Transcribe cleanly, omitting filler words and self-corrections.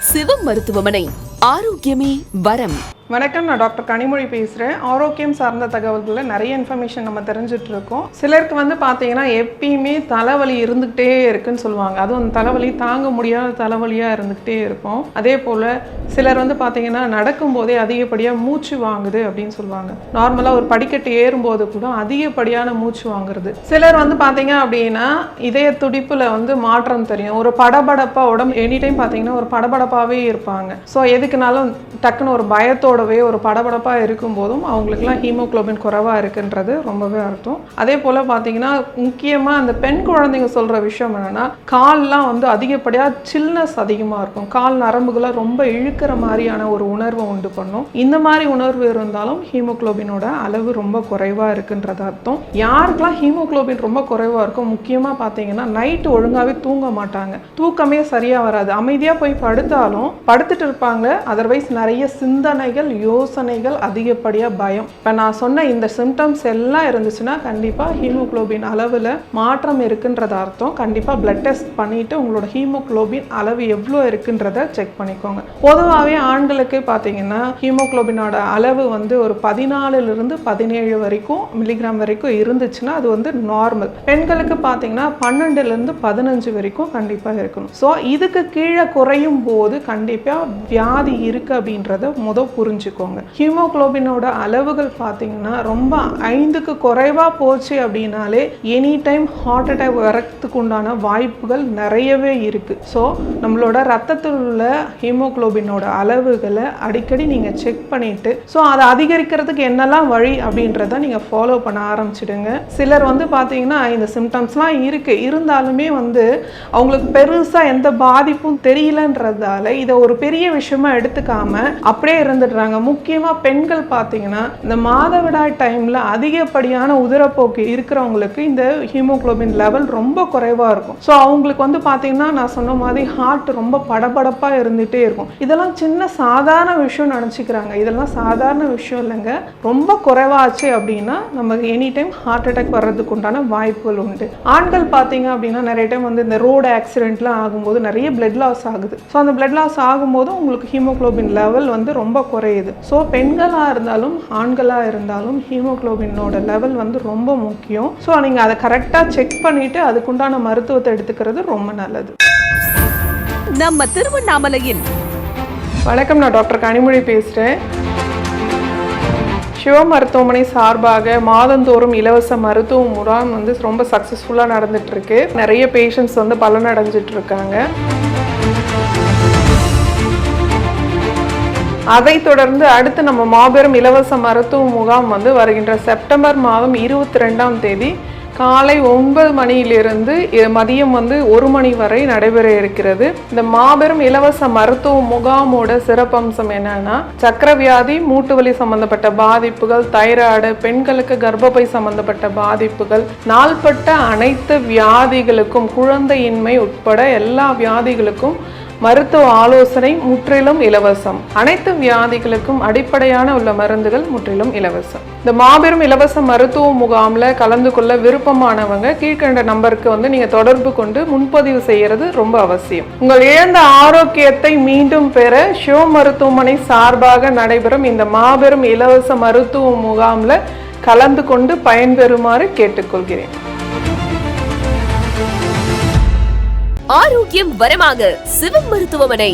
சிவம் மருத்துவமனை ஆரோக்கியமே வரம். வணக்கம், நான் டாக்டர் கனிமொழி பேசுகிறேன். ஆரோக்கியம் சார்ந்த தகவல்களில் நிறைய இன்ஃபர்மேஷன் நம்ம தெரிஞ்சுட்டு இருக்கோம். சிலருக்கு பார்த்தீங்கன்னா எப்பயுமே தலைவலி இருந்துக்கிட்டே இருக்குன்னு சொல்லுவாங்க. அதுவும் அந்த தலைவலி தாங்க முடியாத தலைவலியாக இருந்துக்கிட்டே இருக்கும். அதே போல் சிலர் பார்த்தீங்கன்னா நடக்கும்போதே அதிகப்படியாக மூச்சு வாங்குது அப்படின்னு சொல்லுவாங்க. நார்மலாக ஒரு படிக்கட்டு ஏறும்போது கூட அதிகப்படியான மூச்சு வாங்குறது. சிலர் பார்த்தீங்க அப்படின்னா இதய துடிப்பில் மாற்றம் தெரியும். ஒரு படபடப்பாக உடம்பு எனி டைம் பார்த்தீங்கன்னா ஒரு படபடப்பாகவே இருப்பாங்க. ஸோ எதுக்குனாலும் டக்குன்னு ஒரு பயத்தோடவே ஒரு படபடப்பாக இருக்கும்போதும் அவங்களுக்குலாம் ஹீமோகுளோபின் குறைவாக இருக்குன்றது ரொம்பவே அர்த்தம். அதே போல் பார்த்தீங்கன்னா முக்கியமாக அந்த பெண் குழந்தைங்க சொல்கிற விஷயம் என்னென்னா, கால்லாம் அதிகப்படியாக சில்னஸ் அதிகமாக இருக்கும். கால் நரம்புகளை ரொம்ப இழுக்கிற மாதிரியான ஒரு உணர்வை உண்டு பண்ணும். இந்த மாதிரி உணர்வு இருந்தாலும் ஹீமோகுளோபினோட அளவு ரொம்ப குறைவாக இருக்குன்றது அர்த்தம். யாருக்கெல்லாம் ஹீமோகுளோபின் ரொம்ப குறைவாக இருக்கும், முக்கியமாக பார்த்தீங்கன்னா நைட்டு ஒழுங்காகவே தூங்க மாட்டாங்க. தூக்கமே சரியாக வராது. அமைதியாக போய் படுத்தாலும் படுத்துட்டு இருப்பாங்க. அதர்வைஸ் நிறைய சிந்தனைகள், யோசனைகள், அதிகப்படியாக பயம். இப்போ நான் சொன்ன இந்த சிம்டம்ஸ் எல்லாம் இருந்துச்சுன்னா கண்டிப்பாக ஹீமோகுளோபின் அளவில் மாற்றம் இருக்குன்றது அர்த்தம். கண்டிப்பாக பிளட் டெஸ்ட் பண்ணிவிட்டு உங்களோட ஹீமோகுளோபின் அளவு எவ்வளோ இருக்குன்றதை செக் பண்ணிக்கோங்க. பொதுவாகவே ஆண்களுக்கு பார்த்தீங்கன்னா ஹீமோகுளோபினோட அளவு ஒரு 14லிருந்து 17 வரைக்கும் மில்லிகிராம் வரைக்கும் இருந்துச்சுன்னா அது நார்மல். பெண்களுக்கு பார்த்தீங்கன்னா 12லிருந்து 15 வரைக்கும் கண்டிப்பாக இருக்கணும். ஸோ இதுக்கு கீழே குறையும் போது கண்டிப்பாக வியாதி இருக்குது அப்படின்றத புரிஞ்சுக்கோங்க. ஹீமோகுளோபினோட அளவுகள் பார்த்தீங்கன்னா ரொம்ப 5க்கு குறைவாக போச்சு அப்படின்னாலே எனி டைம் ஹார்ட் அட்டாக் வரத்துக்கு உண்டான வாய்ப்புகள் நிறையவே இருக்குது. ஸோ நம்மளோட ரத்தத்தில் உள்ள ஹீமோகுளோபினோட அளவுகளை அடிக்கடி நீங்கள் செக் பண்ணிவிட்டு ஸோ அதை அதிகரிக்கிறதுக்கு என்னெல்லாம் வழி அப்படின்றத நீங்கள் ஃபாலோ பண்ண ஆரம்பிச்சிடுங்க. சிலர் பார்த்தீங்கன்னா இந்த சிம்டம்ஸ்லாம் இருக்குது, இருந்தாலுமே அவங்களுக்கு பெருசாக எந்த பாதிப்பும் தெரியலன்றதால இதை ஒரு பெரிய விஷயமா எடுத்துக்காம அப்படியே இருந்துடுறாங்க. முக்கியமாக பெண்கள் பார்த்தீங்கன்னா இந்த மாதவிடாய் டைமில் அதிகப்படியான உதிரப்போக்கு இருக்கிறவங்களுக்கு இந்த ஹீமோகுளோபின் லெவல் ரொம்ப குறைவாக இருக்கும். ஸோ அவங்களுக்கு பார்த்தீங்கன்னா நான் சொன்ன மாதிரி ஹார்ட் ரொம்ப படபடப்பாக இருந்துகிட்டே இருக்கும். இதெல்லாம் சின்ன சாதாரண விஷயம் நினச்சிக்கிறாங்க. இதெல்லாம் சாதாரண விஷயம் இல்லைங்க. ரொம்ப குறைவாச்சு அப்படின்னா நமக்கு எனி டைம் ஹார்ட் அட்டாக் வர்றதுக்கு உண்டான வாய்ப்புகள் உண்டு. ஆண்கள் பார்த்தீங்க அப்படின்னா நிறைய டைம் இந்த ரோடு ஆக்சிடென்ட்லாம் ஆகும்போது நிறைய பிளட் லாஸ் ஆகுது. ஸோ அந்த பிளட் லாஸ் ஆகும்போது உங்களுக்கு ஹீமோகுளோபின் லெவல் ரொம்ப குறையுது. ஸோ பெண்களாக இருந்தாலும் ஆண்களாக இருந்தாலும் ஹீமோகுளோபினோட லெவல் ரொம்ப முக்கியம். ஸோ நீங்கள் அதை கரெக்டாக செக் பண்ணிவிட்டு அதுக்குண்டான மருத்துவத்தை எடுத்துக்கிறது ரொம்ப நல்லது. நம்ம திருவண்ணாமலையில் வணக்கம், நான் டாக்டர் கனிமொழி பேசுகிறேன். சிவ மருத்துவமனை சார்பாக மாதந்தோறும் இலவச மருத்துவ முகாம் ரொம்ப சக்ஸஸ்ஃபுல்லாக நடந்துட்டுருக்கு. நிறைய பேஷண்ட்ஸ் பலனடைஞ்சிட்டு இருக்காங்க. அதைத் தொடர்ந்து அடுத்து நம்ம மாபெரும் இலவச மருத்துவ முகாம் வருகின்ற செப்டம்பர் மாதம் 22ஆம் தேதி காலை 9 மணியிலிருந்து மதியம் 1 மணி வரை நடைபெற இருக்கிறது. இந்த மாபெரும் இலவச மருத்துவ முகாமோட சிறப்பம்சம் என்னன்னா, சக்கரவியாதி, மூட்டுவலி சம்பந்தப்பட்ட பாதிப்புகள், தைராய்டு, பெண்களுக்கு கர்ப்பப்பை சம்பந்தப்பட்ட பாதிப்புகள், நாள்பட்ட அனைத்து வியாதிகளுக்கும், குழந்தையின்மை உட்பட எல்லா வியாதிகளுக்கும் மருத்துவ ஆலோசனை முற்றிலும் இலவசம். அனைத்து வியாதிகளுக்கும் அடிப்படையான உள்ள மருந்துகள் முற்றிலும் இலவசம். இந்த மாபெரும் இலவச மருத்துவ முகாம்ல கலந்து கொள்ள விருப்பமானவங்க கீழ்கண்ட நம்பருக்கு நீங்க தொடர்பு கொண்டு முன்பதிவு செய்யறது ரொம்ப அவசியம். உங்கள் இழந்த ஆரோக்கியத்தை மீண்டும் பெற சிவ மருத்துவமனை சார்பாக நடைபெறும் இந்த மாபெரும் இலவச மருத்துவ முகாம்ல கலந்து கொண்டு பயன்பெறுமாறு கேட்டுக்கொள்கிறேன். ஆரோக்கியம் வரமாக சிவம் மருத்துவமனை.